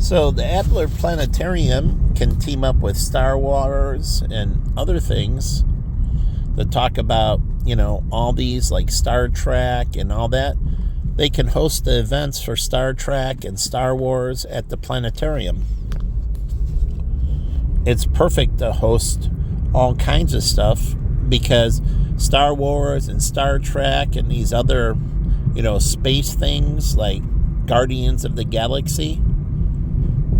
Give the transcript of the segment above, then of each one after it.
So the Adler Planetarium can team up with Star Wars and other things that talk about, all these like Star Trek and all that. They can host the events for Star Trek and Star Wars at the planetarium. It's perfect to host all kinds of stuff because Star Wars and Star Trek and these other, space things like Guardians of the Galaxy,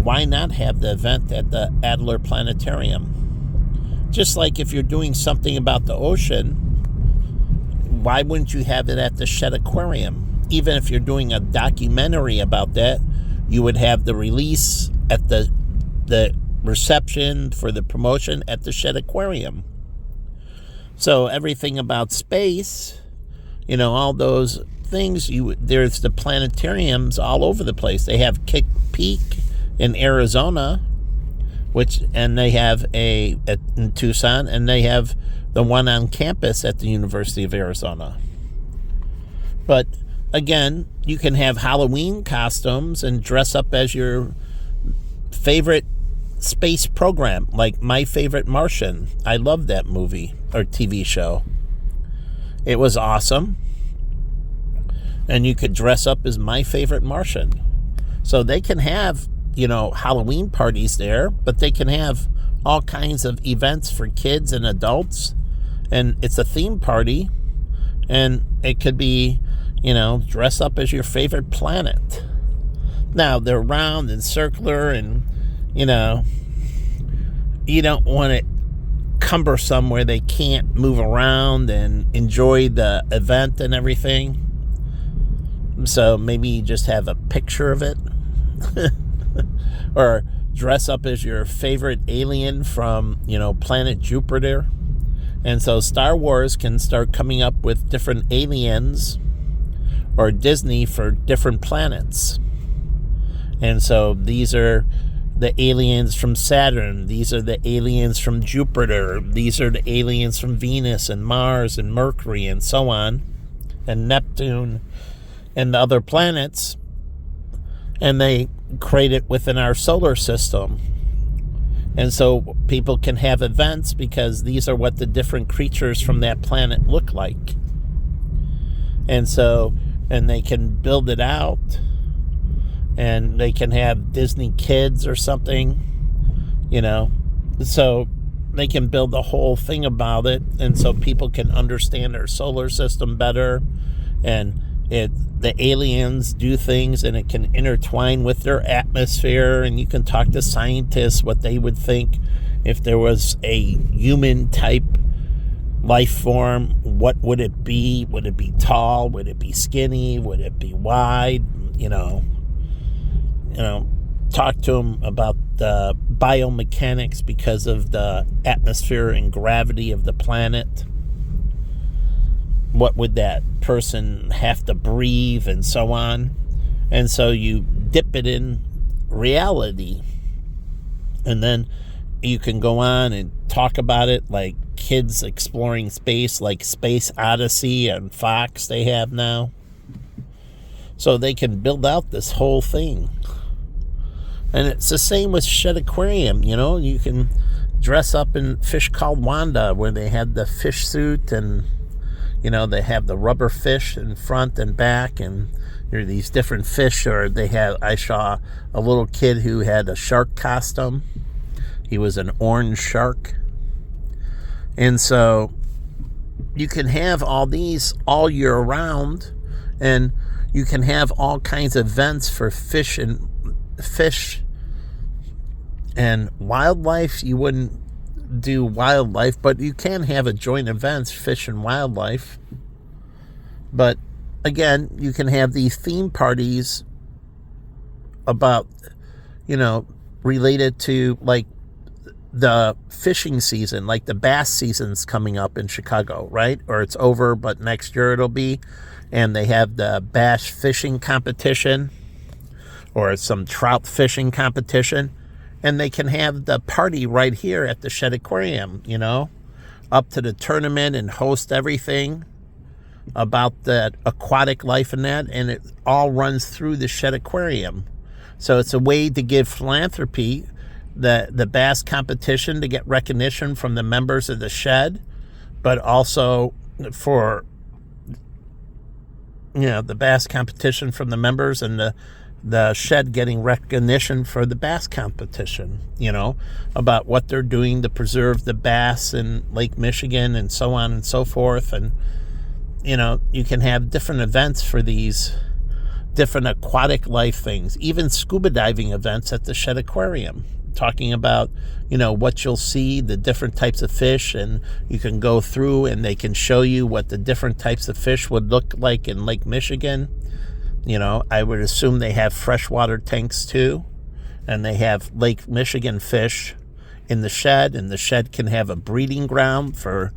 why not have the event at the Adler Planetarium? Just like if you're doing something about the ocean, why wouldn't you have it at the Shed Aquarium? Even if you're doing a documentary about that, you would have the release at the reception for the promotion at the Shed Aquarium. So everything about space, all those things, there's the planetariums all over the place. They have Kick Peak in Arizona, and they have in Tucson, and they have the one on campus at the University of Arizona. But again, you can have Halloween costumes and dress up as your favorite space program, like My Favorite Martian. I love that movie or TV show. It was awesome. And you could dress up as My Favorite Martian. So they can have, Halloween parties there, but they can have all kinds of events for kids and adults. And it's a theme party. And it could be, dress up as your favorite planet. Now, they're round and circular and, you don't want it cumbersome where they can't move around and enjoy the event and everything. So maybe you just have a picture of it. Or dress up as your favorite alien from, planet Jupiter. And so Star Wars can start coming up with different aliens, or Disney for different planets. And so these are the aliens from Saturn. These are the aliens from Jupiter. These are the aliens from Venus and Mars and Mercury and so on, and Neptune and the other planets. And they create it within our solar system. And so people can have events because these are what the different creatures from that planet look like. And they can build it out. And they can have Disney Kids or something, So they can build the whole thing about it. And so people can understand our solar system better. And the aliens do things, and it can intertwine with their atmosphere. And you can talk to scientists what they would think if there was a human-type life form. What would it be? Would it be tall? Would it be skinny? Would it be wide? Talk to them about the biomechanics because of the atmosphere and gravity of the planet. What would that person have to breathe and so on? And so you dip it in reality. And then you can go on and talk about it like Kids Exploring Space, like Space Odyssey and Fox they have now. So they can build out this whole thing. And it's the same with Shed Aquarium, You can dress up in Fish Called Wanda, where they had the fish suit and, they have the rubber fish in front and back, and there are these different fish. Or I saw a little kid who had a shark costume. He was an orange shark. And so you can have all these all year round, and you can have all kinds of events for fish and wildlife. You wouldn't do wildlife, but you can have a joint events, fish and wildlife. But again, you can have these theme parties about, related to like the fishing season, like the bass season's coming up in Chicago, right? Or it's over, but next year it'll be. And they have the bass fishing competition or some trout fishing competition. And they can have the party right here at the Shed Aquarium, up to the tournament and host everything about the aquatic life and that. And it all runs through the Shed Aquarium. So it's a way to give philanthropy, the bass competition, to get recognition from the members of the shed, but also for, the bass competition from the members, and the shed getting recognition for the bass competition, about what they're doing to preserve the bass in Lake Michigan and so on and so forth. And, you can have different events for these different aquatic life things, even scuba diving events at the Shed Aquarium, talking about, what you'll see, the different types of fish, and you can go through and they can show you what the different types of fish would look like in Lake Michigan. I would assume they have freshwater tanks too, and they have Lake Michigan fish in the shed, and the shed can have a breeding ground for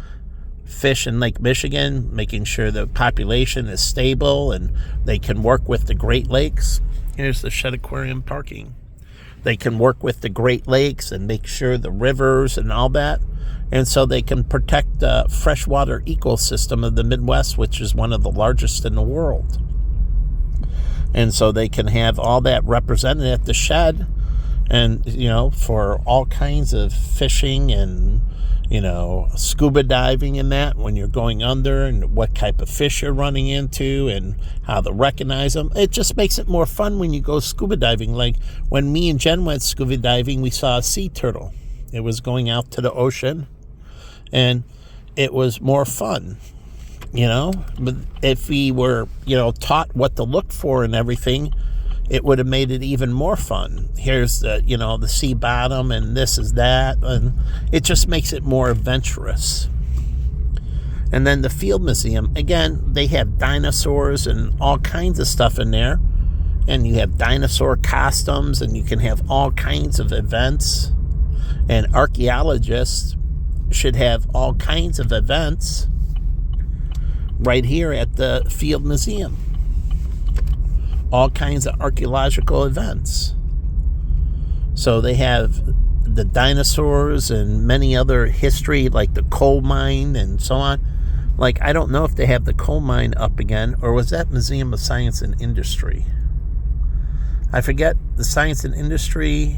fish in Lake Michigan, making sure the population is stable, and they can work with the Great Lakes. Here's the Shed Aquarium parking. They can work with the Great Lakes and make sure the rivers and all that. And so they can protect the freshwater ecosystem of the Midwest, which is one of the largest in the world. And so they can have all that represented at the shed, and, for all kinds of fishing and, scuba diving and that, when you're going under, and what type of fish you're running into and how to recognize them. It just makes it more fun when you go scuba diving. Like when me and Jen went scuba diving, we saw a sea turtle. It was going out to the ocean, and it was more fun, But if we were, taught what to look for and everything, it would have made it even more fun. Here's the, the sea bottom, and this is that, and it just makes it more adventurous. And then the Field Museum, again, they have dinosaurs and all kinds of stuff in there, and you have dinosaur costumes, and you can have all kinds of events, and archaeologists should have all kinds of events right here at the Field Museum. All kinds of archaeological events. So they have the dinosaurs and many other history, like the coal mine and so on. Like, I don't know if they have the coal mine up again, or was that Museum of Science and Industry? I forget. The Science and Industry,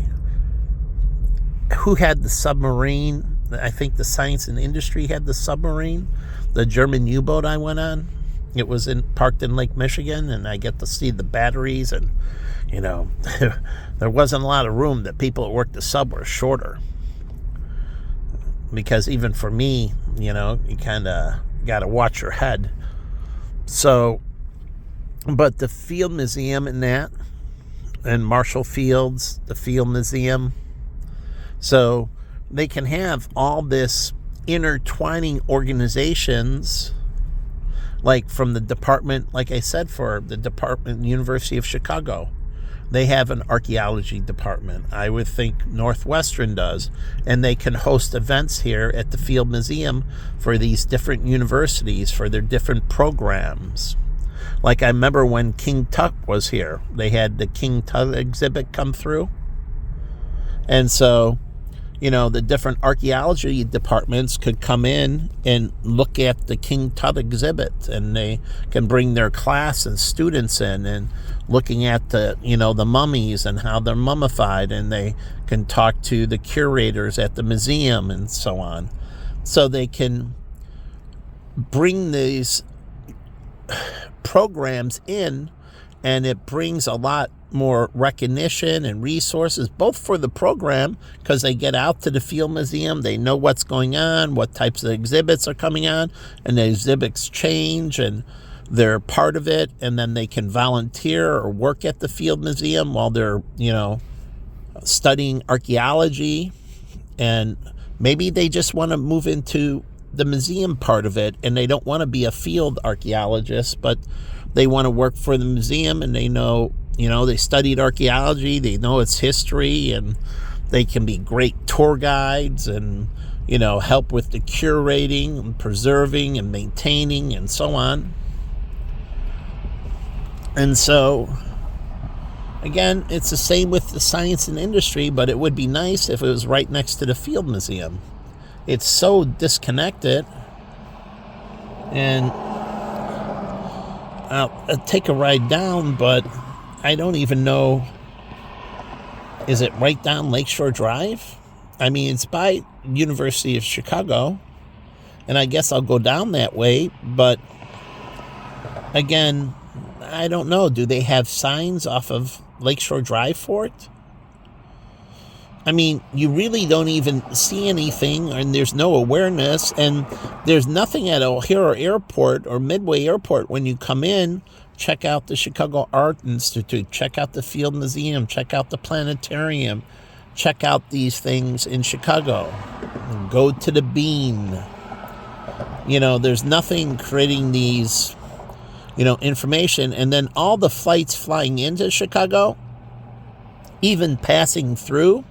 who had the submarine? I think the Science and Industry had the submarine, the German U-boat I went on. It was parked in Lake Michigan, and I get to see the batteries, and, there wasn't a lot of room. The people that worked the sub were shorter. Because even for me, you kind of got to watch your head. So, but the Field Museum and Marshall Field's, the Field Museum. So they can have all this intertwining organizations, like from the department, like I said, for the department, University of Chicago. They have an archaeology department. I would think Northwestern does. And they can host events here at the Field Museum for these different universities, for their different programs. Like I remember when King Tut was here, they had the King Tut exhibit come through. And so, the different archaeology departments could come in and look at the King Tut exhibit, and they can bring their class and students in and looking at the, the mummies and how they're mummified, and they can talk to the curators at the museum and so on. So they can bring these programs in, and it brings a lot more recognition and resources, both for the program, because they get out to the Field Museum, they know what's going on, what types of exhibits are coming on, and the exhibits change, and they're part of it, and then they can volunteer or work at the Field Museum while they're, studying archaeology, and maybe they just want to move into the museum part of it, and they don't want to be a field archaeologist, but they want to work for the museum, and they know, they studied archaeology, they know its history, and they can be great tour guides and, help with the curating and preserving and maintaining and so on. And so, again, it's the same with the Science and Industry, but it would be nice if it was right next to the Field Museum. It's so disconnected, and I'll take a ride down, but I don't even know Is it right down Lakeshore Drive? I mean, it's by University of Chicago, and I guess I'll go down that way, but again, I don't know. Do they have signs off of Lakeshore Drive for it? I mean, you really don't even see anything, and there's no awareness, and there's nothing at O'Hare Airport or Midway Airport when you come in. Check out the Chicago Art Institute, check out the Field Museum, check out the planetarium, check out these things in Chicago. Go to the Bean. You know, there's nothing creating these, information. And then all the flights flying into Chicago, even passing through,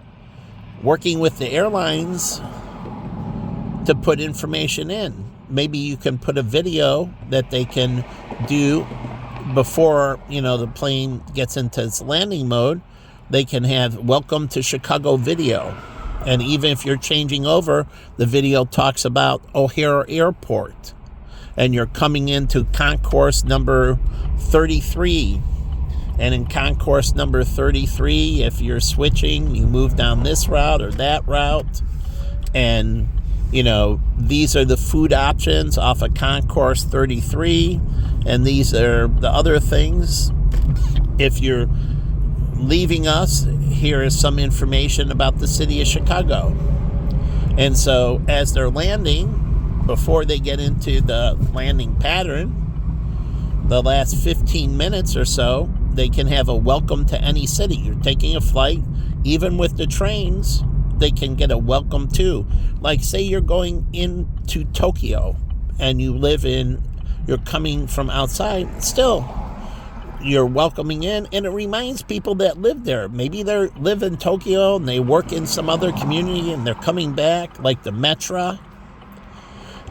working with the airlines to put information in. Maybe you can put a video that they can do before, the plane gets into its landing mode. They can have welcome to Chicago video. And even if you're changing over, the video talks about O'Hare Airport. And you're coming into concourse number 33. And in concourse number 33, if you're switching, you move down this route or that route. And, these are the food options off of concourse 33. And these are the other things. If you're leaving us, here is some information about the city of Chicago. And so as they're landing, before they get into the landing pattern, the last 15 minutes or so, they can have a welcome to any city. You're taking a flight, even with the trains, they can get a welcome to. Like, say you're going into Tokyo and you're coming from outside, still, you're welcoming in, and it reminds people that live there. Maybe they live in Tokyo and they work in some other community and they're coming back, like the Metro.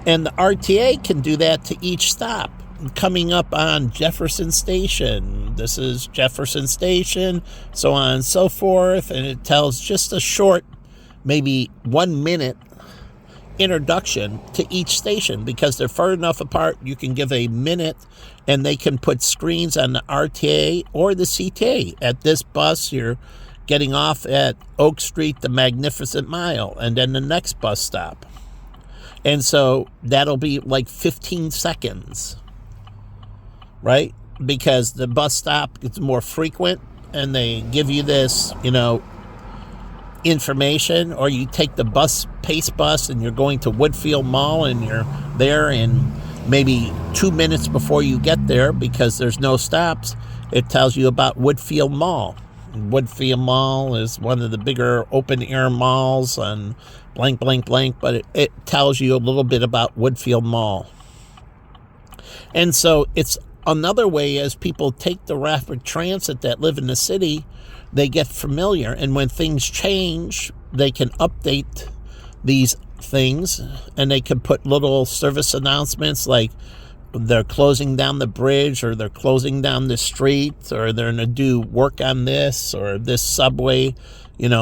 And the RTA can do that to each stop. Coming up on Jefferson Station, this is Jefferson Station, so on and so forth, and it tells just a short, maybe 1 minute introduction to each station. Because they're far enough apart, you can give a minute, and they can put screens on the RTA or the CTA. At this bus, you're getting off at Oak Street, the Magnificent Mile, and then the next bus stop. And so that'll be like 15 seconds. Right? Because the bus stop is more frequent and they give you this, information. Or you take the Pace bus and you're going to Woodfield Mall and you're there, and maybe 2 minutes before you get there, because there's no stops, it tells you about Woodfield Mall. Woodfield Mall is one of the bigger open air malls on blank, blank, blank, but it tells you a little bit about Woodfield Mall. And so it's another way, as people take the rapid transit that live in the city, they get familiar. And when things change, they can update these things, and they can put little service announcements like they're closing down the bridge, or they're closing down the street, or they're going to do work on this, or this subway,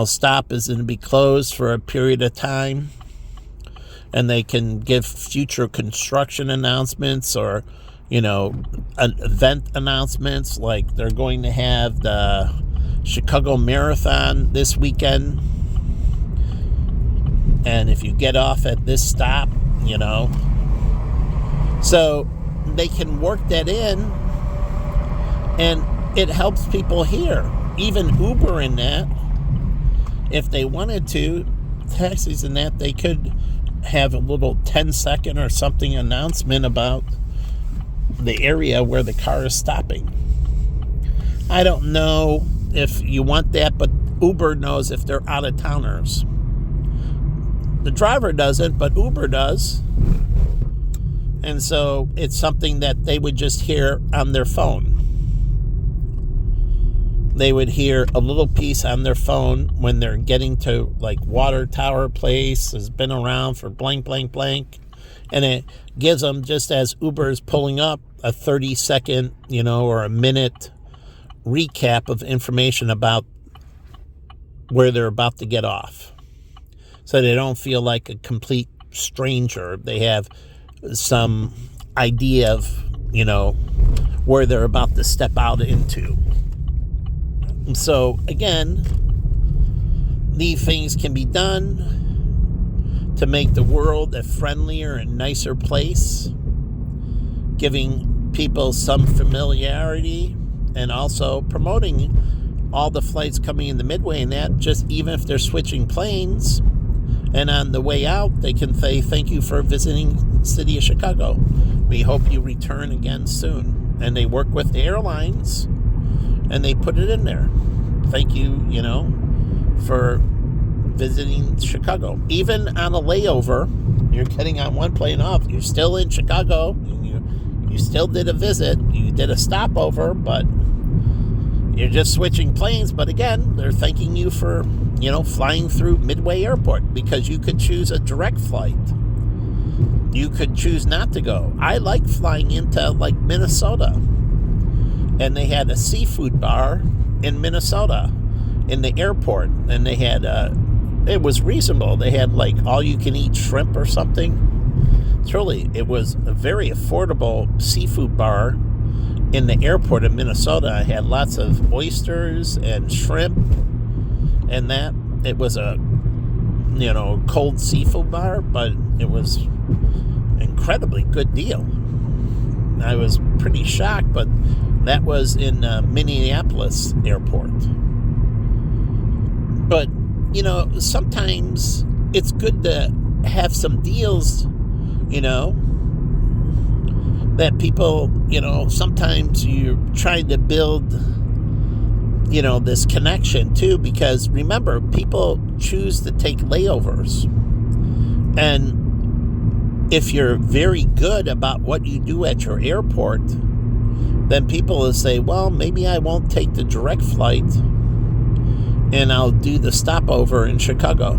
stop is going to be closed for a period of time. And they can give future construction announcements, or event announcements, like they're going to have the Chicago Marathon this weekend, and if you get off at this stop, so they can work that in, and it helps people here. Even Uber in that, if they wanted to, taxis in that, they could have a little 10-second or something announcement about the area where the car is stopping. I don't know if you want that, but Uber knows if they're out-of-towners. The driver doesn't, but Uber does. And so it's something that they would just hear on their phone. They would hear a little piece on their phone when they're getting to, like, Water Tower Place has been around for blank, blank, blank. And it gives them, just as Uber is pulling up, a 30-second, or a minute recap of information about where they're about to get off. So they don't feel like a complete stranger. They have some idea of, where they're about to step out into. So, again, These things can be done to make the world a friendlier and nicer place, giving people some familiarity and also promoting all the flights coming in the Midway and that, just even if they're switching planes. And on the way out, they can say, thank you for visiting the city of Chicago. We hope you return again soon. And they work with the airlines, and they put it in there. Thank you, for visiting Chicago. Even on a layover, you're getting on one plane off. You're still in Chicago. You still did a visit. You did a stopover, but you're just switching planes. But again, they're thanking you for flying through Midway Airport, because you could choose a direct flight. You could choose not to go. I like flying into Minnesota, and they had a seafood bar in Minnesota in the airport, and they had it was reasonable. They had all you can eat shrimp or something. Truly, it was a very affordable seafood bar in the airport of Minnesota. I had lots of oysters and shrimp. And that, it was a, cold seafood bar, but it was incredibly good deal. I was pretty shocked, but that was in Minneapolis Airport. But, sometimes it's good to have some deals, that people, sometimes you're trying to build this connection too, because remember, people choose to take layovers. And if you're very good about what you do at your airport, then people will say, well, maybe I won't take the direct flight and I'll do the stopover in Chicago,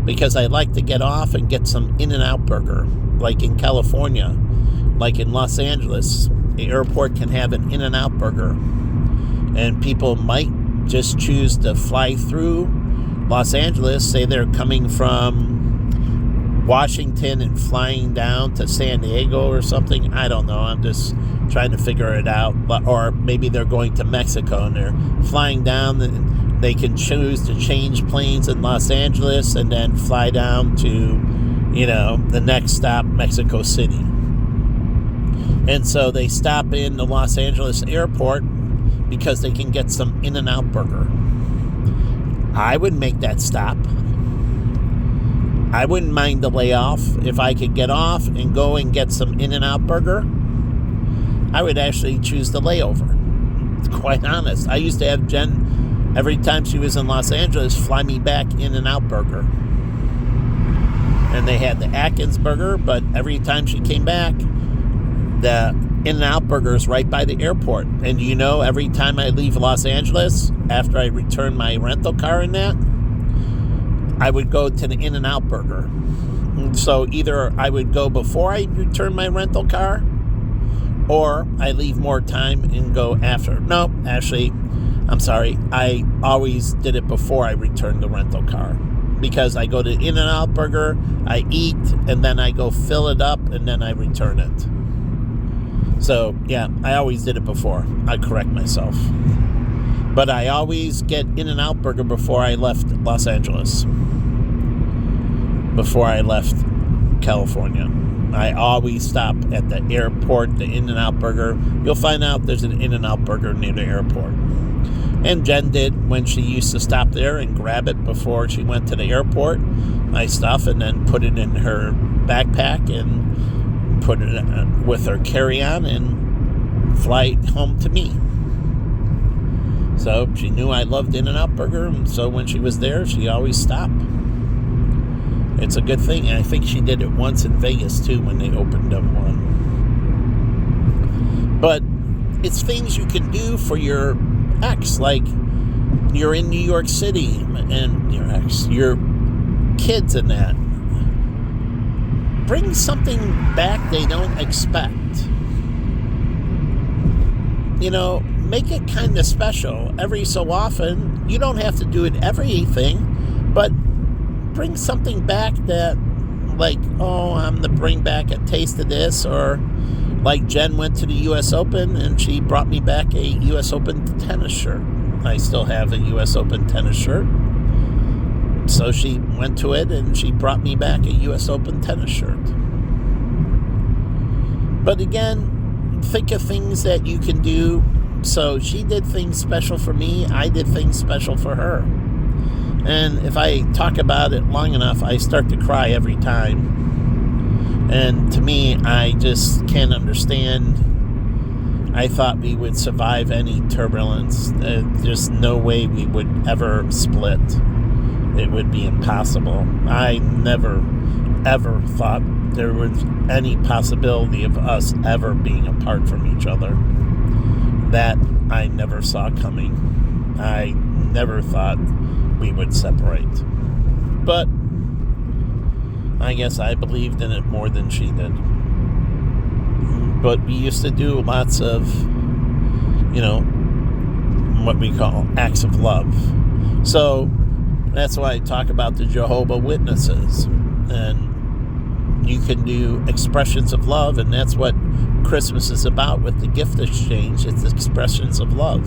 because I like to get off and get some In-N-Out burger, like in California, like in Los Angeles. The airport can have an In-N-Out burger. And people might just choose to fly through Los Angeles, say they're coming from Washington and flying down to San Diego or something. I don't know. I'm just trying to figure it out. Or maybe they're going to Mexico and they're flying down. And they can choose to change planes in Los Angeles and then fly down to, the next stop, Mexico City. And so they stop in the Los Angeles airport because they can get some In-N-Out burger. I would make that stop. I wouldn't mind the layoff. If I could get off and go and get some In-N-Out burger, I would actually choose the layover. Quite honest. I used to have Jen, every time she was in Los Angeles, fly me back In-N-Out burger. And they had the Atkins burger, but every time she came back, the In-N-Out burger is right by the airport. And every time I leave Los Angeles, after I return my rental car in that, I would go to the In-N-Out burger. So either I would go before I return my rental car, or I leave more time and go after. No, actually, I'm sorry. I always did it before I returned the rental car, because I go to In-N-Out burger, I eat, and then I go fill it up, and then I return it. So, yeah, I always did it before. I correct myself. But I always get In-N-Out burger before I left Los Angeles. Before I left California. I always stop at the airport, the In-N-Out burger. You'll find out there's an In-N-Out burger near the airport. And Jen did when she used to stop there and grab it before she went to the airport, my stuff, and then put it in her backpack and put it with her carry-on and fly home to me. So she knew I loved In-N-Out burger, and so when she was there, she always stopped. It's a good thing, and I think she did it once in Vegas too when they opened up one. But it's things you can do for your ex, like you're in New York City and your ex, your kids and that. Bring something back they don't expect. Make it kind of special every so often. You don't have to do it everything, but bring something back that, I'm going to bring back a taste of this, or like Jen went to the U.S. Open and she brought me back a U.S. Open tennis shirt. I still have a U.S. Open tennis shirt. So she went to it, and she brought me back a U.S. Open tennis shirt. But again, think of things that you can do. So she did things special for me. I did things special for her. And if I talk about it long enough, I start to cry every time. And to me, I just can't understand. I thought we would survive any turbulence. There's no way we would ever split. It would be impossible. I never, ever thought there was any possibility of us ever being apart from each other. That I never saw coming. I never thought we would separate. But I guess I believed in it more than she did. But we used to do lots of, what we call acts of love. So that's why I talk about the Jehovah's Witnesses. And you can do expressions of love, and that's what Christmas is about with the gift exchange. It's expressions of love.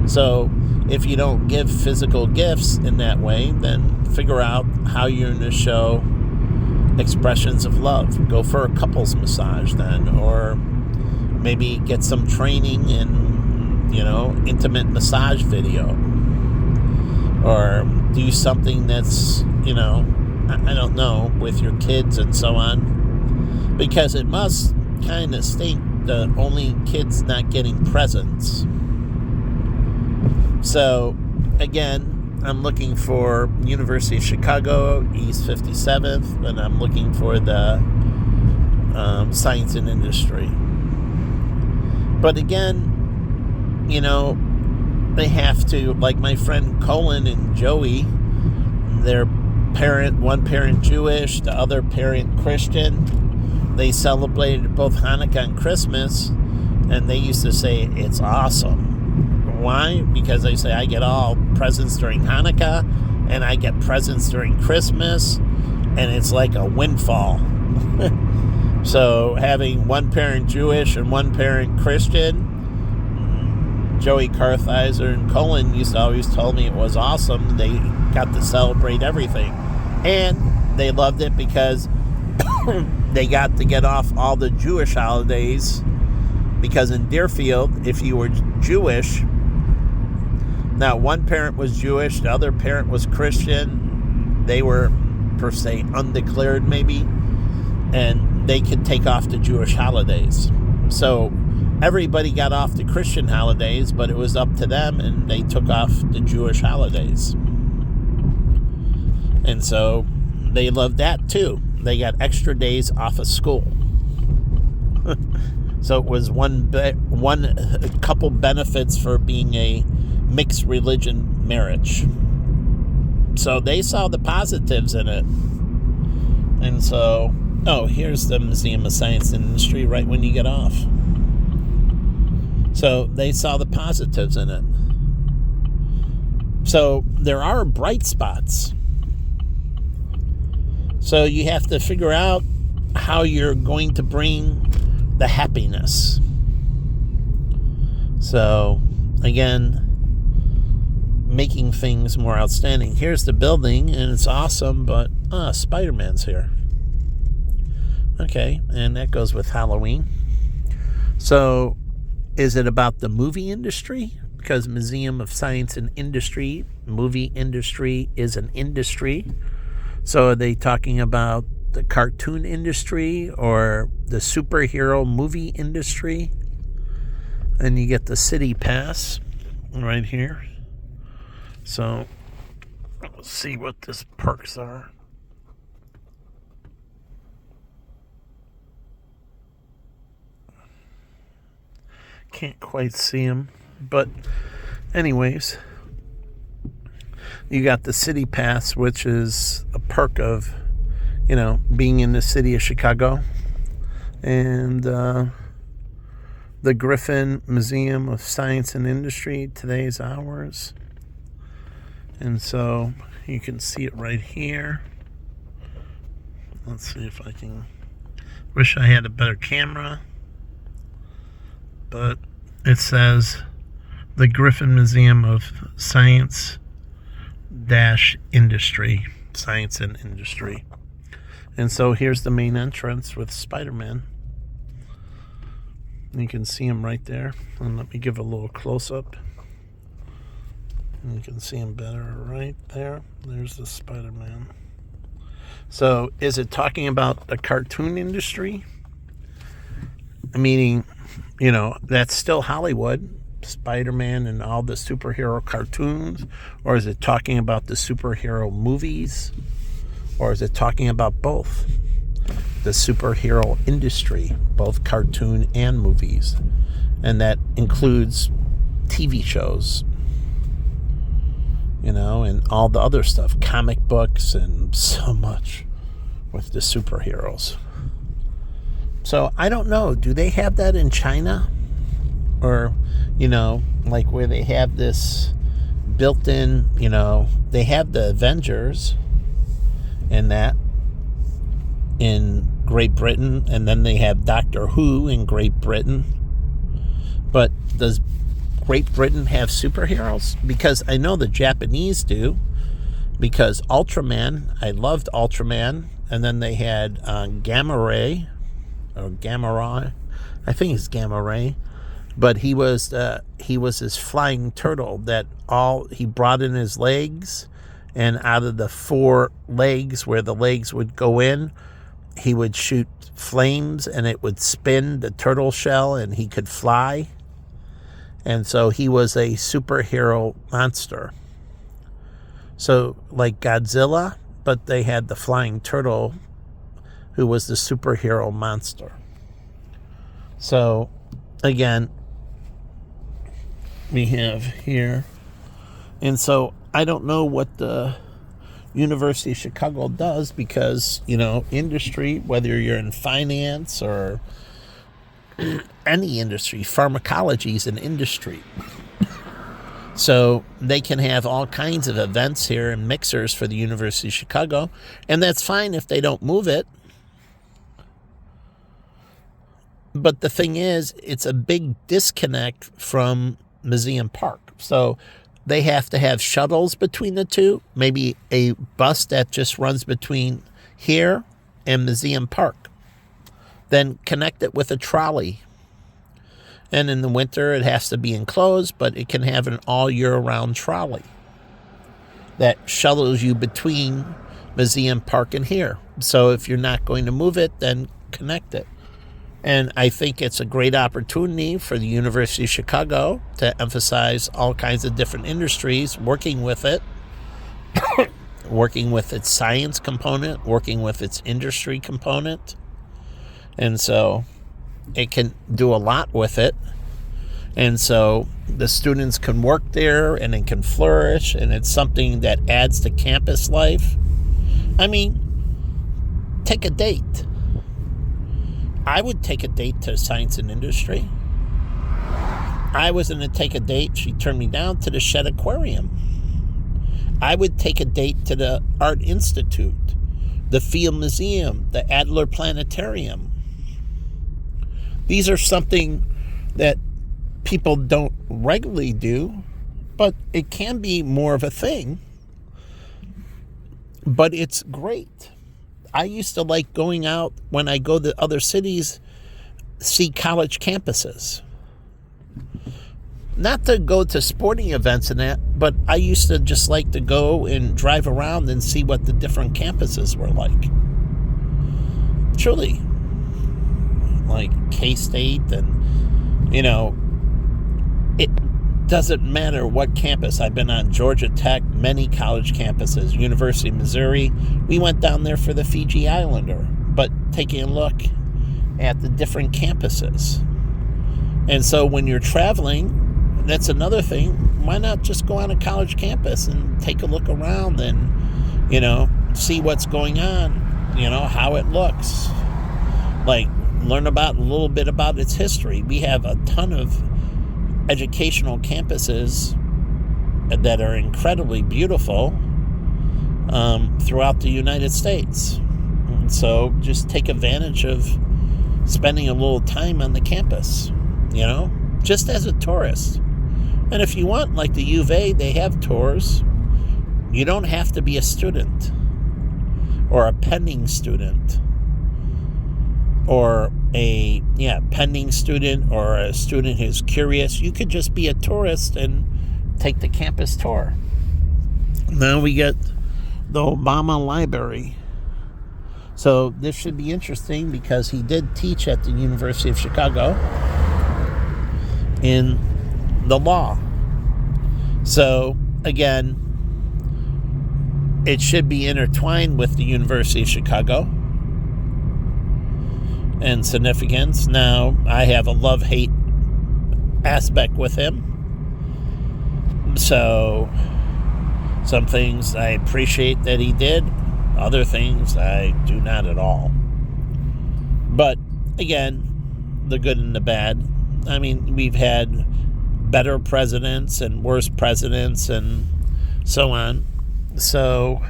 So if you don't give physical gifts in that way, then figure out how you're going to show expressions of love. Go for a couples massage then, or maybe get some training in, intimate massage video, or do something that's, I don't know, with your kids and so on, because it must kind of stink the only kids not getting presents. So again, I'm looking for University of Chicago, East 57th, and I'm looking for the science and industry. But again, they have to, like my friend Colin and Joey, their one parent Jewish, the other parent Christian. They celebrated both Hanukkah and Christmas, and they used to say it's awesome. Why? Because they say I get all presents during Hanukkah, and I get presents during Christmas, and it's like a windfall. So having one parent Jewish and one parent Christian, Joey Kartheiser and Colin used to always tell me it was awesome. They got to celebrate everything. And they loved it because they got to get off all the Jewish holidays. Because in Deerfield, if you were Jewish, now one parent was Jewish, the other parent was Christian. They were, per se, undeclared maybe. And they could take off the Jewish holidays. So everybody got off the Christian holidays, but it was up to them, and they took off the Jewish holidays. And so they loved that too. They got extra days off of school. So it was one couple benefits for being a mixed religion marriage. So they saw the positives in it. And so, here's the Museum of Science and Industry right when you get off. So they saw the positives in it. So there are bright spots. So you have to figure out how you're going to bring the happiness. So again, making things more outstanding. Here's the building, and it's awesome, but Spider-Man's here. Okay, and that goes with Halloween. So is it about the movie industry? Because Museum of Science and Industry, movie industry is an industry. So are they talking about the cartoon industry or the superhero movie industry? And you get the city pass right here. So let's see what these perks are. Can't quite see them, but anyways, you got the city pass, which is a perk of, being in the city of Chicago, and the Griffin Museum of Science and Industry, today's hours. And so you can see it right here. Let's see if I can. Wish I had a better camera. But it says the Griffin Museum of Science industry, science and industry. And so here's the main entrance with Spider-Man. You can see him right there. And let me give a little close-up. And you can see him better right there. There's the Spider-Man. So is it talking about the cartoon industry? Meaning, that's still Hollywood, Spider-Man and all the superhero cartoons? Or is it talking about the superhero movies? Or is it talking about both? The superhero industry, both cartoon and movies. And that includes TV shows, and all the other stuff, comic books and so much with the superheroes. So I don't know, do they have that in China? Or, like where they have this built in, they have the Avengers and that in Great Britain, and then they have Doctor Who in Great Britain. But does Great Britain have superheroes? Because I know the Japanese do, because Ultraman, I loved Ultraman, and then they had Gamma Ray, or Gamma Ray, I think it's Gamma Ray, but he was this flying turtle that he brought in his legs, and out of the 4 legs where the legs would go in, he would shoot flames and it would spin the turtle shell and he could fly. And so he was a superhero monster. So like Godzilla, but they had the flying turtle who was the superhero monster. So again, we have here. And so I don't know what the University of Chicago does, because, industry, whether you're in finance or any industry, pharmacology is an industry. So they can have all kinds of events here and mixers for the University of Chicago, and that's fine if they don't move it. But the thing is, it's a big disconnect from Museum Park. So they have to have shuttles between the two, maybe a bus that just runs between here and Museum Park. Then connect it with a trolley. And in the winter, it has to be enclosed, but it can have an all year-round trolley that shuttles you between Museum Park and here. So if you're not going to move it, then connect it. And I think it's a great opportunity for the University of Chicago to emphasize all kinds of different industries, working with it, working with its science component, working with its industry component. And so it can do a lot with it. And so the students can work there and it can flourish, and it's something that adds to campus life. I mean, take a date. I would take a date to science and industry. I was going to take a date. She turned me down to the Shed Aquarium. I would take a date to the Art Institute, the Field Museum, the Adler Planetarium. These are something that people don't regularly do, but it can be more of a thing. But it's great. I used to like going out when I go to other cities, see college campuses. Not to go to sporting events and that, but I used to just like to go and drive around and see what the different campuses were like. Truly. Like K-State and, it doesn't matter what campus. I've been on Georgia Tech, many college campuses, University of Missouri. We went down there for the Fiji Islander, but taking a look at the different campuses. And so when you're traveling, that's another thing. Why not just go on a college campus and take a look around and, see what's going on, how it looks. Like, learn a little bit about its history. We have a ton of educational campuses that are incredibly beautiful throughout the United States. And so just take advantage of spending a little time on the campus, just as a tourist. And if you want, like the U of A, they have tours. you don't have to be a student or a pending student or a pending student or a student who's curious. You could just be a tourist and take the campus tour. Now we get the Obama Library. So this should be interesting because he did teach at the University of Chicago in the law. So again, it should be intertwined with the University of Chicago and significance. Now, I have a love-hate aspect with him. So, some things I appreciate that he did. Other things I do not at all. But, again, the good and the bad. I mean, we've had better presidents and worse presidents and so on. So,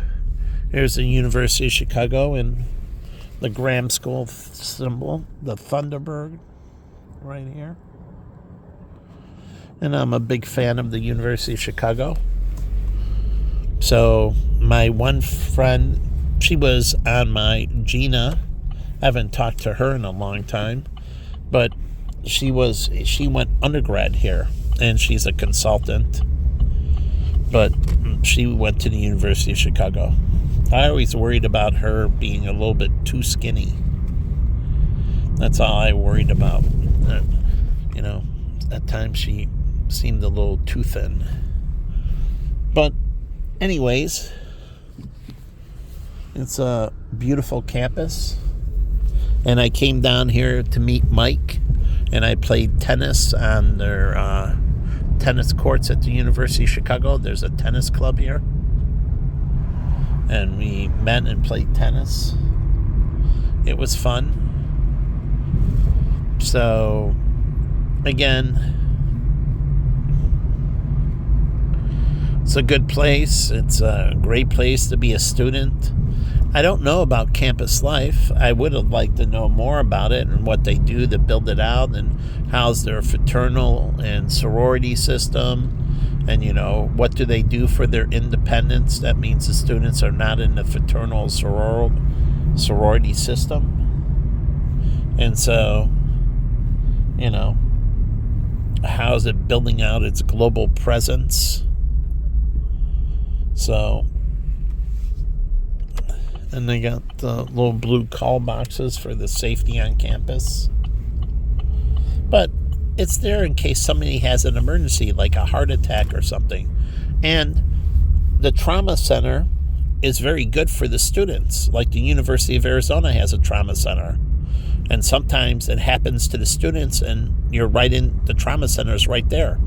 here's the University of Chicago and the Graham School symbol, the Thunderbird, right here. And I'm a big fan of the University of Chicago. So my one friend, she was on my Gina. I haven't talked to her in a long time, but she went undergrad here, and she's a consultant. But she went to the University of Chicago. I always worried about her being a little bit too skinny. That's all I worried about. At times she seemed a little too thin. But anyways, it's a beautiful campus. And I came down here to meet Mike, and I played tennis on their tennis courts at the University of Chicago. There's a tennis club here. And we met and played tennis. It was fun. So, again, it's a good place. It's a great place to be a student. I don't know about campus life. I would have liked to know more about it and what they do to build it out and how's their fraternal and sorority system. And, what do they do for their independence? That means the students are not in the fraternal sorority system. And so, how's it building out its global presence? So, and they got the little blue call boxes for the safety on campus. But it's there in case somebody has an emergency, like a heart attack or something. And the trauma center is very good for the students. Like the University of Arizona has a trauma center. And sometimes it happens to the students and you're right in, the trauma center is right there.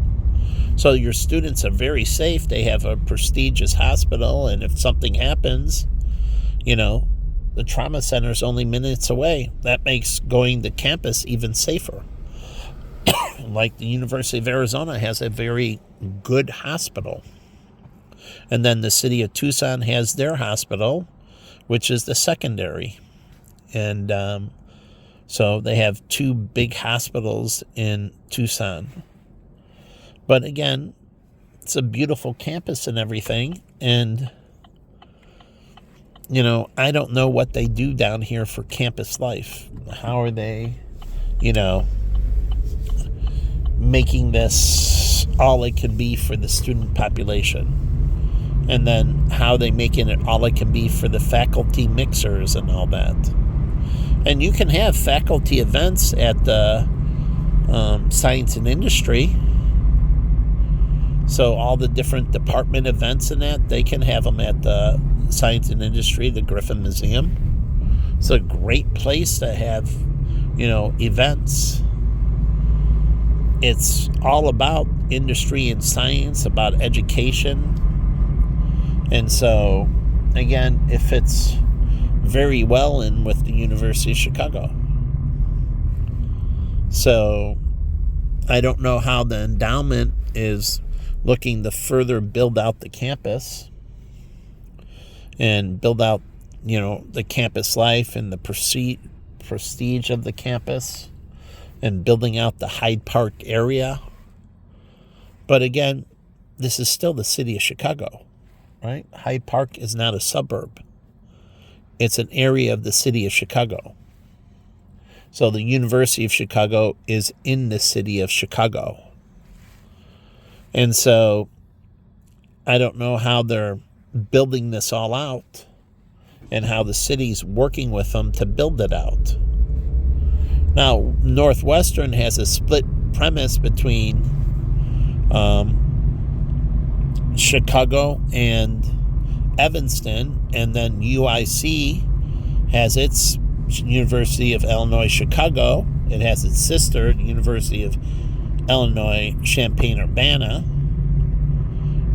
So your students are very safe. They have a prestigious hospital. And if something happens, the trauma center is only minutes away. That makes going to campus even safer. Like the University of Arizona has a very good hospital. And then the city of Tucson has their hospital, which is the secondary. And so they have two big hospitals in Tucson. But again, it's a beautiful campus and everything. And, I don't know what they do down here for campus life. How are they, making this all it can be for the student population, and then how they making it all it can be for the faculty mixers and all that. And you can have faculty events at the science and industry, so all the different department events and that, they can have them at the science and industry, the Griffin Museum. It's a great place to have events. It's all about industry and science, about education. And so, again, it fits very well in with the University of Chicago. So, I don't know how the endowment is looking to further build out the campus and build out, the campus life and the prestige of the campus, and building out the Hyde Park area. But again, this is still the city of Chicago. right? Hyde Park is not a suburb. It's an area of the city of Chicago. So the University of Chicago is in the city of Chicago. And so I don't know how they're building this all out and how the city's working with them to build it out. Now, Northwestern has a split premise between Chicago and Evanston, and then UIC has its University of Illinois Chicago. It has its sister, University of Illinois Champaign-Urbana.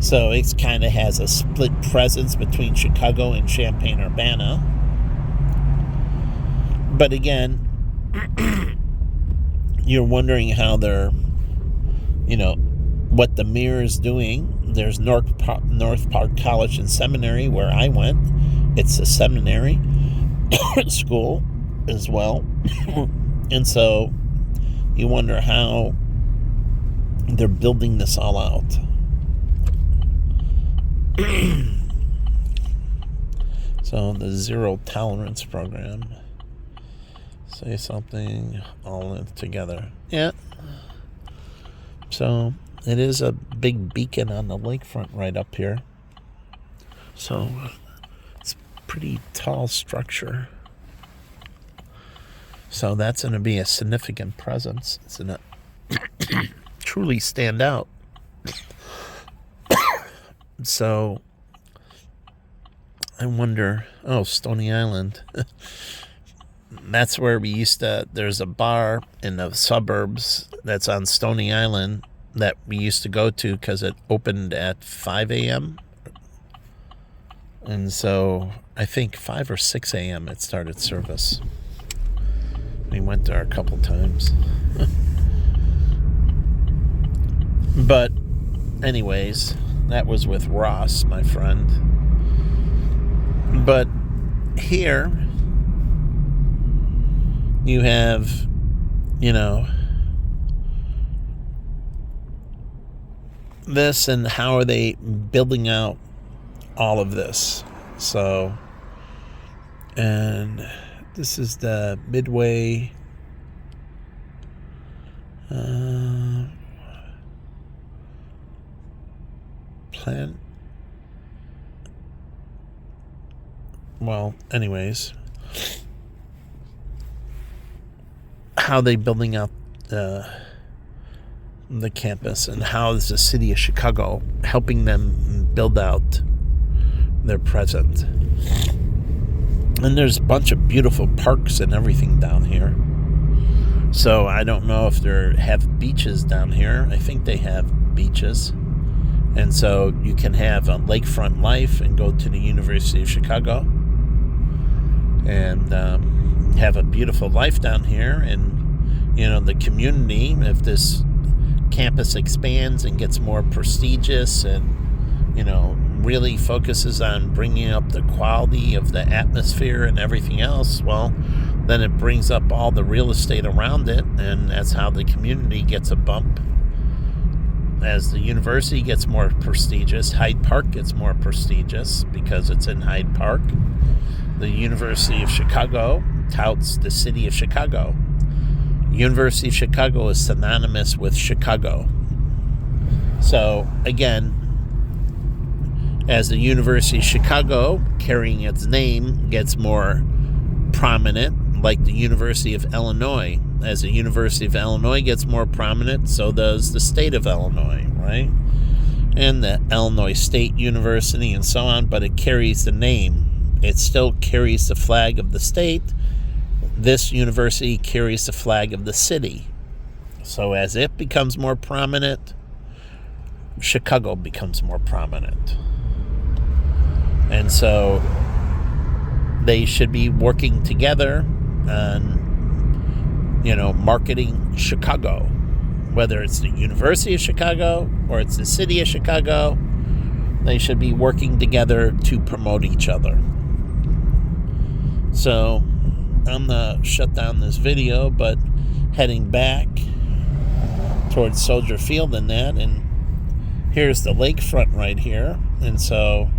So it kind of has a split presence between Chicago and Champaign-Urbana. But again, you're wondering how they're, what the mirror is doing. There's North Park College and Seminary where I went. It's a seminary school as well. And so you wonder how they're building this all out. So the zero tolerance program. Say something all in together. Yeah. So it is a big beacon on the lakefront right up here. So it's a pretty tall structure. So that's going to be a significant presence. It's going to truly stand out. So I wonder, Stony Island. That's where we used to, there's a bar in the suburbs that's on Stony Island that we used to go to because it opened at 5 a.m. And so I think 5 or 6 a.m. it started service. We went there a couple times. But anyways, that was with Ross, my friend. But here you have, this, and how are they building out all of this? So, and this is the Midway plan. Well, anyways, how they building out the campus, and how is the city of Chicago helping them build out their present. And there's a bunch of beautiful parks and everything down here. So I don't know if they have beaches down here. I think they have beaches. And so you can have a lakefront life and go to the University of Chicago and have a beautiful life down here. And, the community, if this campus expands and gets more prestigious and, really focuses on bringing up the quality of the atmosphere and everything else, well, then it brings up all the real estate around it, and that's how the community gets a bump. As the university gets more prestigious, Hyde Park gets more prestigious because it's in Hyde Park. The University of Chicago touts the city of Chicago. University of Chicago is synonymous with Chicago. So, again, as the University of Chicago, carrying its name, gets more prominent, like the University of Illinois. As the University of Illinois gets more prominent, so does the state of Illinois, right? And the Illinois State University and so on, but it carries the name. It still carries the flag of the state. This university carries the flag of the city. So as it becomes more prominent, Chicago becomes more prominent. And so they should be working together on, marketing Chicago. Whether it's the University of Chicago or it's the city of Chicago, they should be working together to promote each other. So I'm going to shut down this video, but heading back towards Soldier Field and that, and here's the lakefront right here. And so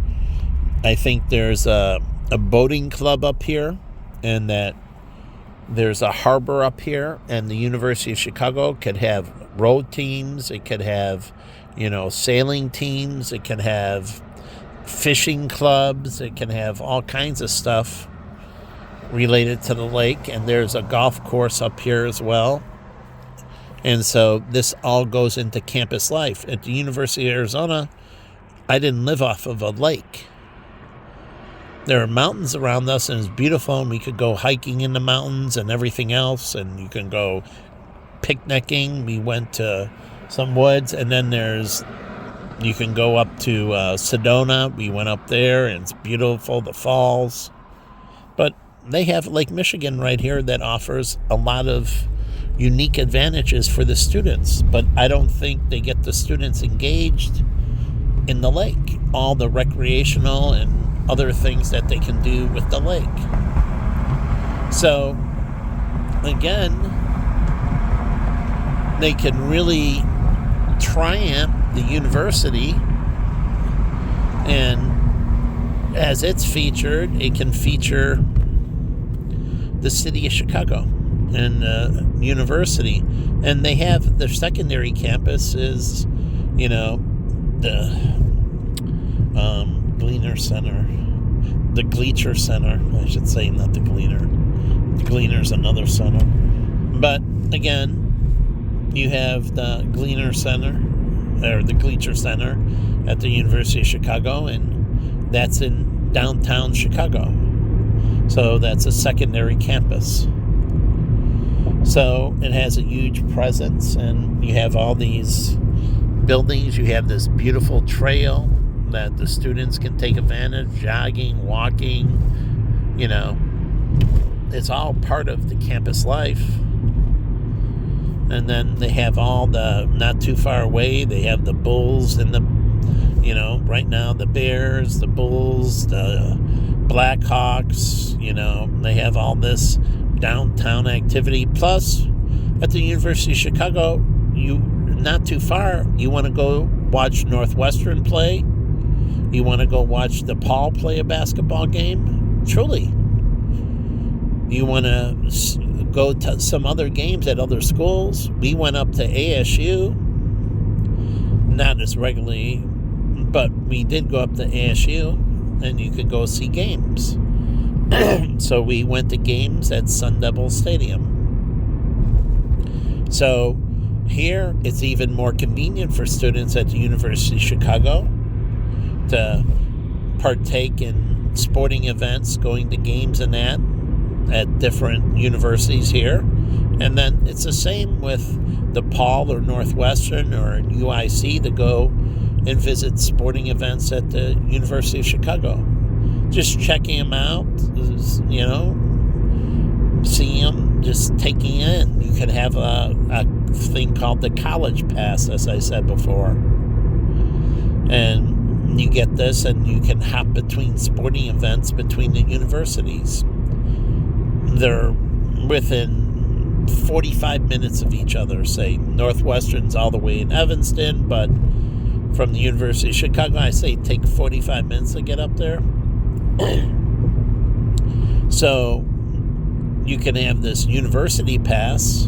I think there's a boating club up here, and that there's a harbor up here, and the University of Chicago could have road teams. It could have, sailing teams. It can have fishing clubs. It can have all kinds of stuff related to the lake. And there's a golf course up here as well. And so this all goes into campus life. At the University of Arizona, I didn't live off of a lake. There are mountains around us, and it's beautiful, and we could go hiking in the mountains and everything else, and you can go picnicking. We went to some woods, and then you can go up to Sedona. We went up there, and it's beautiful, the falls. But they have Lake Michigan right here that offers a lot of unique advantages for the students, but I don't think they get the students engaged in the lake, all the recreational and other things that they can do with the lake. So, again, they can really triumph the university, and as it's featured, it can feature the city of Chicago and the university. And they have their secondary campus is, the Gleaner Center. The Gleacher Center, I should say, not the Gleaner. The Gleaner's another center. But, again, you have the Gleaner Center, or the Gleacher Center at the University of Chicago, and that's in downtown Chicago. So that's a secondary campus. So it has a huge presence, and you have all these buildings. You have this beautiful trail that the students can take advantage, jogging, walking, it's all part of the campus life. And then they have all the, not too far away, they have the Bulls and the, right now the Bears, the Bulls, the Blackhawks, they have all this downtown activity. Plus, at the University of Chicago, not too far, you want to go watch Northwestern play. You want to go watch DePaul play a basketball game? Truly. You want to go to some other games at other schools? We went up to ASU, not as regularly, but we did go up to ASU, and you could go see games. So we went to games at Sun Devil Stadium. So here, it's even more convenient for students at the University of Chicago to partake in sporting events, going to games and that at different universities here. And then it's the same with DePaul or Northwestern or UIC to go and visit sporting events at the University of Chicago. Just checking them out, seeing them, just taking it in. You can have a thing called the college pass, as I said before. And you get this, and you can hop between sporting events between the universities. They're within 45 minutes of each other. Say Northwestern's all the way in Evanston, but from the University of Chicago, I say take 45 minutes to get up there. So you can have this university pass,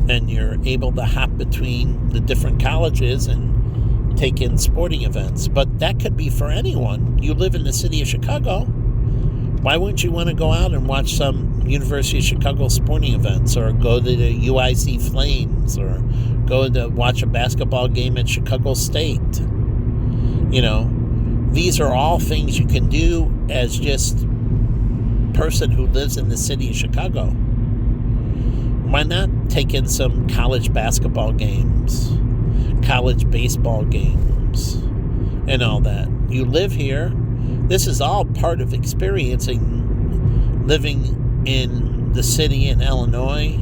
and you're able to hop between the different colleges and take in sporting events. But that could be for anyone. You live in the city of Chicago. Why wouldn't you want to go out and watch some University of Chicago sporting events, or go to the UIC Flames, or go to watch a basketball game at Chicago State? These are all things you can do as just a person who lives in the city of Chicago. Why not take in some college basketball games, college baseball games, and all that? You live here. This is all part of experiencing living in the city in Illinois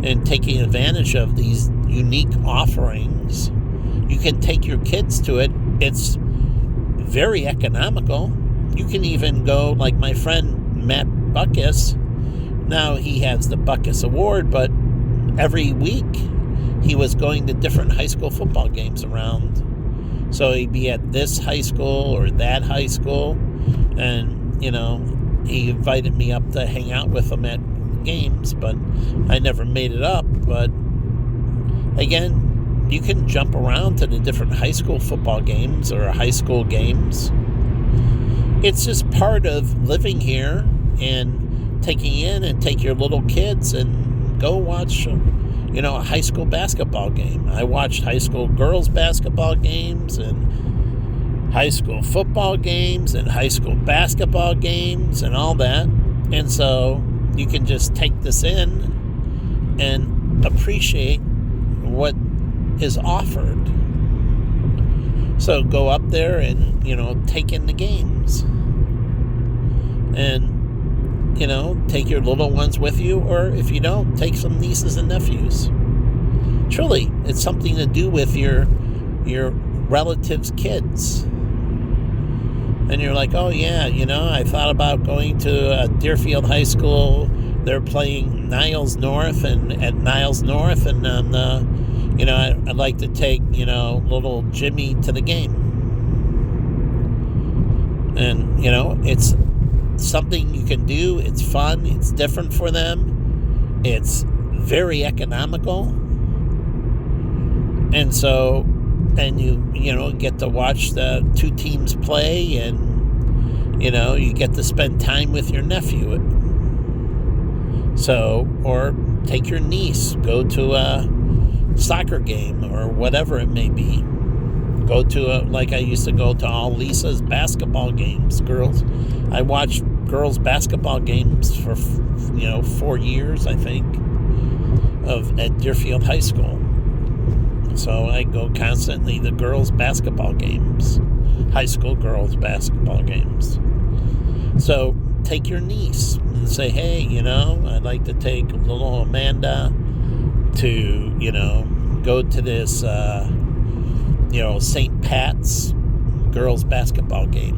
and taking advantage of these unique offerings. You can take your kids to it. It's very economical. You can even go, like my friend Matt Buckus. Now he has the Buckus Award, but every week he was going to different high school football games around So he'd be at this high school or that high school, and, he invited me up to hang out with him at games, but I never made it up. But again, you can jump around to the different high school football games or high school games. It's just part of living here and taking in and take your little kids and go watch, a high school basketball game. I watched high school girls basketball games and high school football games and high school basketball games and all that. And so you can just take this in and appreciate what is offered. So go up there and, take in the games. And, take your little ones with you, or if you don't, take some nieces and nephews. Truly, it's something to do with your relatives' kids. And you're like, oh yeah, I thought about going to Deerfield High School. They're playing Niles North, and at Niles North, and I'd like to take, little Jimmy to the game. And, it's something you can do. It's fun. It's different for them. It's very economical. And so, and you get to watch the two teams play, and, you get to spend time with your nephew. So, or take your niece, go to a soccer game or whatever it may be. Go to like I used to go to all Lisa's basketball games. Girls, I watched girls basketball games for 4 years, I think, at Deerfield High School. So I go constantly to girls basketball games, high school girls basketball games. So take your niece and say, hey, I'd like to take little Amanda to, go to this, St. Pat's girls basketball game.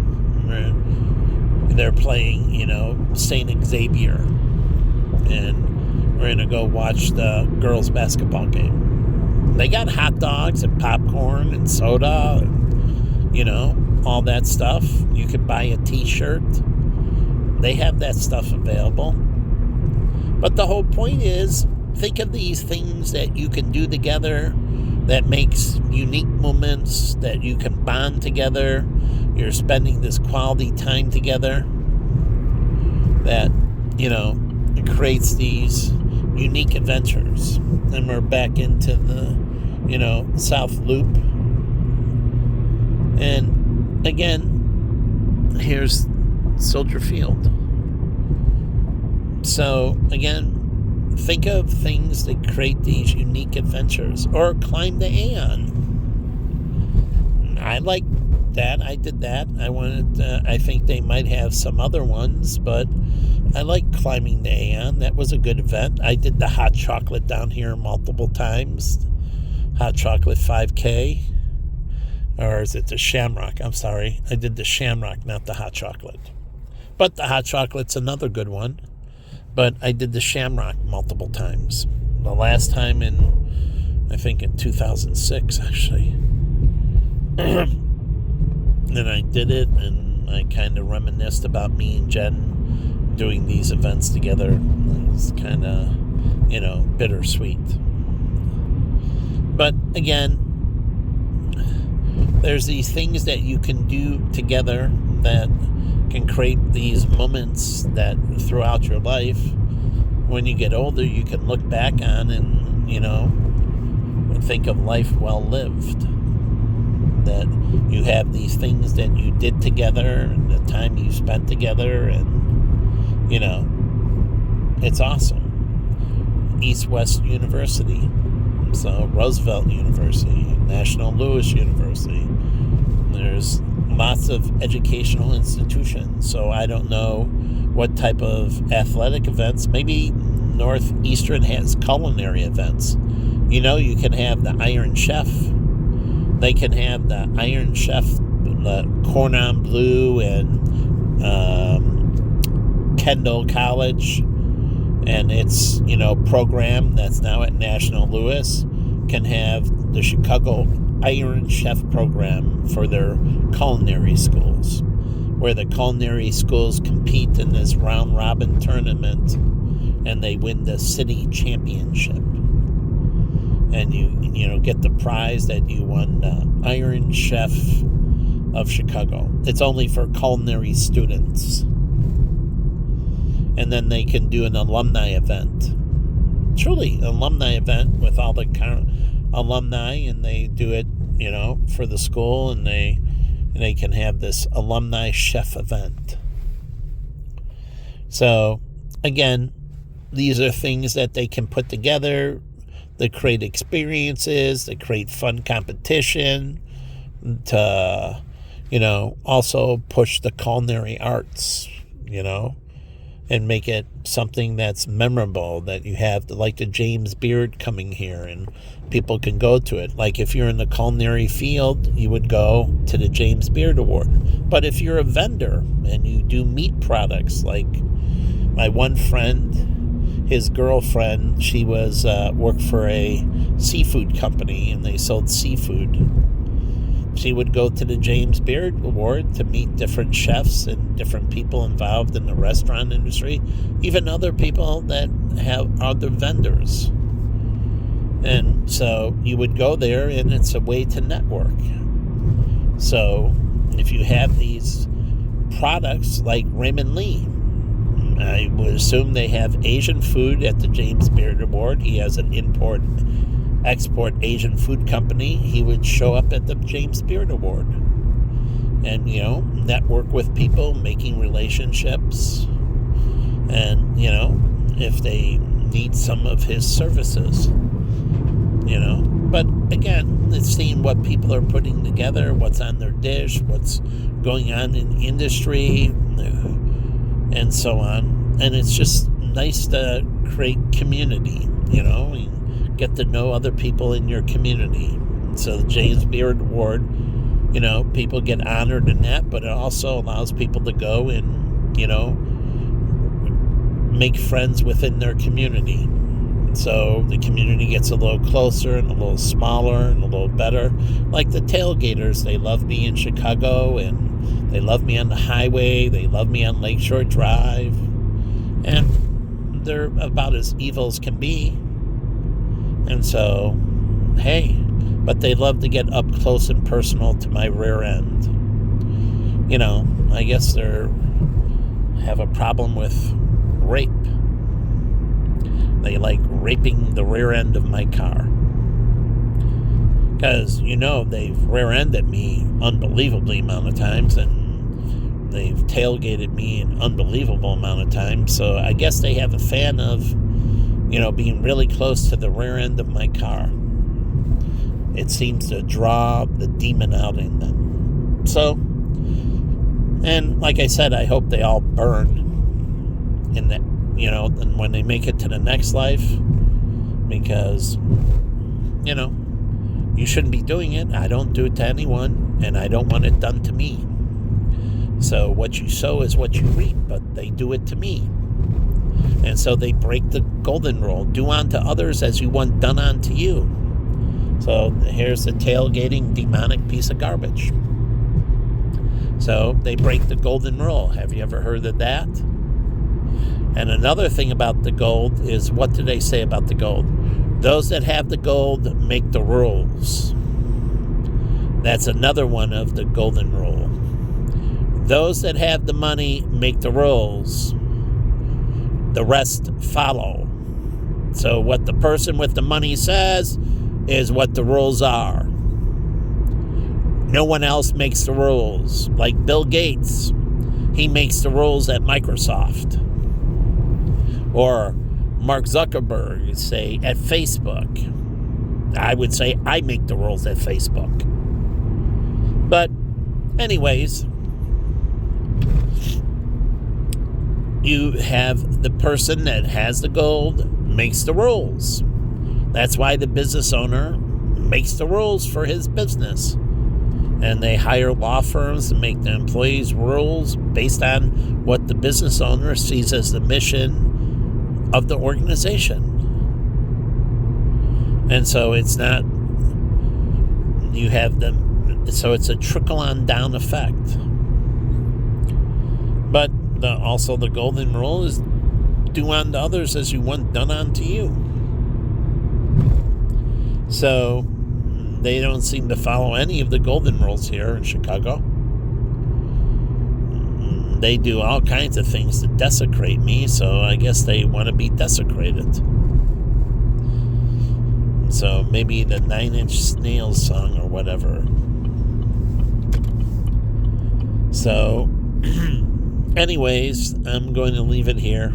They're playing, St. Xavier. And we're going to go watch the girls basketball game. They got hot dogs and popcorn and soda and, all that stuff. You can buy a t-shirt. They have that stuff available. But the whole point is, think of these things that you can do together that makes unique moments, that you can bond together. You're spending this quality time together that, it creates these unique adventures. And we're back into the, South Loop. And again, here's Soldier Field. So again, think of things that create these unique adventures, or climb the Aeon. I like that. I did that. I think they might have some other ones, but I like climbing the Aeon. That was a good event. I did the hot chocolate down here multiple times. Hot chocolate 5K. Or is it the Shamrock? I'm sorry. I did the Shamrock, not the hot chocolate. But the hot chocolate's another good one. But I did the Shamrock multiple times. The last time I think in 2006, actually. And I did it, and I kind of reminisced about me and Jen doing these events together. It was kind of, bittersweet. But again, there's these things that you can do together that can create these moments that throughout your life, when you get older, you can look back on and, and think of life well lived. That you have these things that you did together and the time you spent together, and, it's awesome. East-West University. So Roosevelt University, National Louis University. There's lots of educational institutions. So I don't know what type of athletic events. Maybe Northeastern has culinary events. You can have the Iron Chef. They can have the Iron Chef, the Cordon Bleu, and Kendall College. And its, program that's now at National Louis can have the Chicago Iron Chef program for their culinary schools, where the culinary schools compete in this round-robin tournament, and they win the city championship. And you get the prize that you won the Iron Chef of Chicago. It's only for culinary students. And then they can do an alumni event. Truly, an alumni event with all the current alumni, and they do it, for the school, and they can have this alumni chef event. So, again, these are things that they can put together. They create experiences. They create fun competition to, also push the culinary arts, and make it something that's memorable, that you have like the James Beard coming here and people can go to it. Like if you're in the culinary field, you would go to the James Beard Award. But if you're a vendor and you do meat products, like my one friend, his girlfriend, she was worked for a seafood company and they sold seafood. She would go to the James Beard Award to meet different chefs and different people involved in the restaurant industry, even other people that have other vendors. And so you would go there, and it's a way to network. So if you have these products like Raymond Lee, I would assume they have Asian food at the James Beard Award. He has an import-export Asian food company. He would show up at the James Beard Award and, network with people, making relationships, and, if they need some of his services, But, again, it's seeing what people are putting together, what's on their dish, what's going on in industry, and so on. And it's just nice to create community, and get to know other people in your community. So the James Beard Award, people get honored in that, but it also allows people to go and, make friends within their community. So the community gets a little closer and a little smaller and a little better. Like the tailgaters, they love me in Chicago, and they love me on the highway. They love me on Lakeshore Drive. And they're about as evil as can be. And so, hey, but they love to get up close and personal to my rear end. I guess they have a problem with rape. They like raping the rear end of my car. Because, they've rear-ended me unbelievably amount of times, and they've tailgated me an unbelievable amount of times. So I guess they have a fan of, being really close to the rear end of my car. It seems to draw the demon out in them. So, and like I said, I hope they all burn in that, and when they make it to the next life, because, you shouldn't be doing it. I don't do it to anyone, and I don't want it done to me. So what you sow is what you reap, but they do it to me. And so they break the golden rule. Do unto others as you want done unto you. So here's the tailgating demonic piece of garbage. So they break the golden rule. Have you ever heard of that? And another thing about the gold is, what do they say about the gold? Those that have the gold make the rules. That's another one of the golden rule. Those that have the money make the rules. The rest follow. So what the person with the money says is what the rules are. No one else makes the rules. Like Bill Gates, he makes the rules at Microsoft. Or Mark Zuckerberg, say, at Facebook. I would say I make the rules at Facebook. But anyways, you have the person that has the gold makes the rules. That's why the business owner makes the rules for his business. And they hire law firms to make the employees' rules based on what the business owner sees as the mission of the organization. And so it's not, you have them, so it's a trickle-on down effect. But also the golden rule is do unto others as you want done unto you. So they don't seem to follow any of the golden rules here in Chicago. They do all kinds of things to desecrate me, so I guess they want to be desecrated. So maybe the 9 Inch Nails song or whatever. So, anyways, I'm going to leave it here.